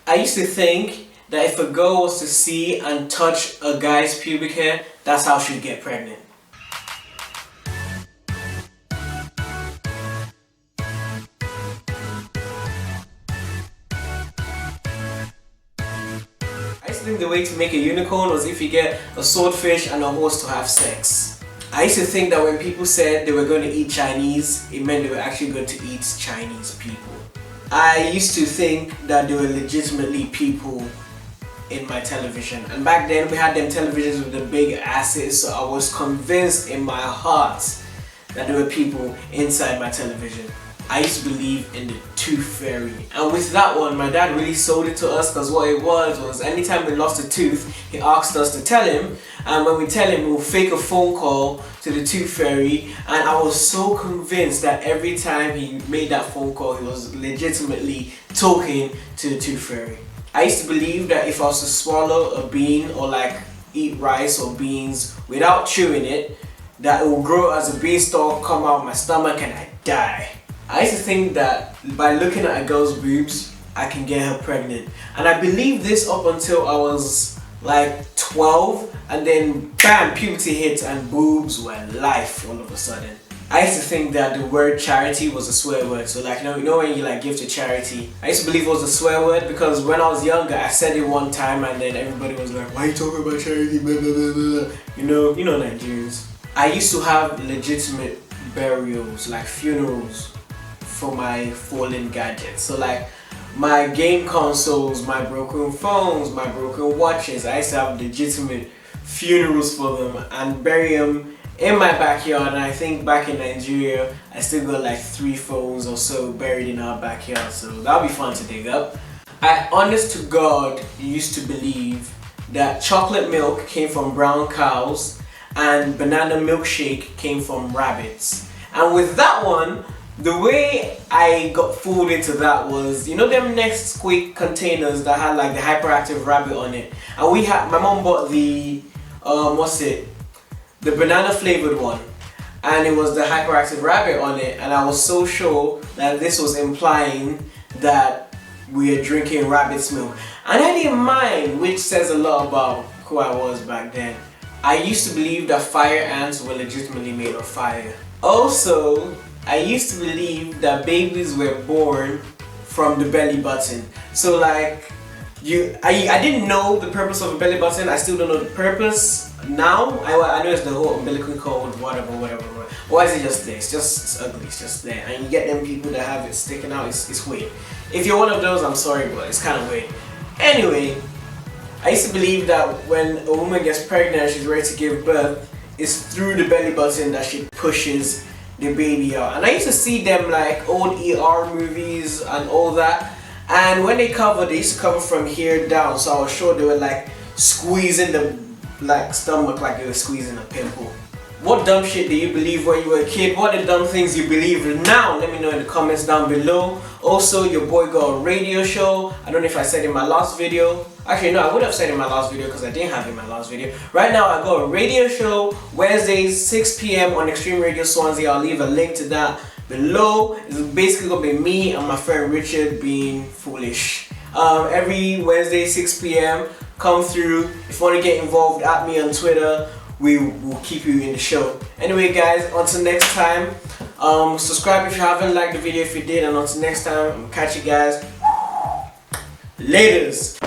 I used to think that if a girl was to see and touch a guy's pubic hair, that's how she'd get pregnant. I used to think the way to make a unicorn was if you get a swordfish and a horse to have sex. I used to think that when people said they were going to eat Chinese, it meant they were actually going to eat Chinese people. I used to think that there were legitimately people in my television, and back then we had them televisions with the big asses, so I was convinced in my heart that there were people inside my television. I used to believe in the tooth fairy, and with that one my dad really sold it to us, because what it was anytime we lost a tooth he asked us to tell him, and when we tell him we'll fake a phone call to the tooth fairy, and I was so convinced that every time he made that phone call he was legitimately talking to the tooth fairy. I used to believe that if I was to swallow a bean or like eat rice or beans without chewing it, that it will grow as a beanstalk, come out of my stomach and I die. I used to think that by looking at a girl's boobs, I can get her pregnant. And I believed this up until I was like 12, and then bam, puberty hit and boobs were life all of a sudden. I used to think that the word charity was a swear word. So like, you know when you like give to charity? I used to believe it was a swear word because when I was younger, I said it one time and then everybody was like, why are you talking about charity? Blah, blah, blah, blah. You know Nigerians. I used to have legitimate burials, like funerals, for my fallen gadgets. So like my game consoles, my broken phones, my broken watches, I used to have legitimate funerals for them and bury them in my backyard. And I think back in Nigeria I still got like 3 phones or so buried in our backyard, so that'll be fun to dig up. I honest to God used to believe that chocolate milk came from brown cows and banana milkshake came from rabbits. And with that one, the way I got fooled into that was, you know them Nesquik containers that had like the hyperactive rabbit on it, and my mom bought the the banana flavored one, and it was the hyperactive rabbit on it, and I was so sure that this was implying that we are drinking rabbit's milk, and I didn't mind, which says a lot about who I was back then. I used to believe that fire ants were legitimately made of fire. Also, I used to believe that babies were born from the belly button. So like, I didn't know the purpose of a belly button. I still don't know the purpose now. I know it's the whole umbilical cord, whatever. Why is it just there? It's ugly, it's just there. And you get them people that have it sticking out, it's weird. If you're one of those, I'm sorry, but it's kind of weird. Anyway, I used to believe that when a woman gets pregnant and she's ready to give birth, it's through the belly button that she pushes the baby out. And I used to see them like old ER movies and all that, and when they used to cover from here down, so I was sure they were like squeezing the like stomach like they were squeezing a pimple. What dumb shit did you believe when you were a kid? What are the dumb things you believe now? Let me know in the comments down below. Also, your boy got a radio show. I don't know if I said in my last video. Actually, no, I would have said in my last video because I didn't have it in my last video. Right now, I got a radio show Wednesdays 6 p.m. on Extreme Radio Swansea. I'll leave a link to that below. It's basically gonna be me and my friend Richard being foolish. Every Wednesday 6 p.m. come through. If you want to get involved, at me on Twitter. We will keep you in the show. Anyway guys, until next time, subscribe if you haven't, liked the video if you did, and until next time, catch you guys. Laters.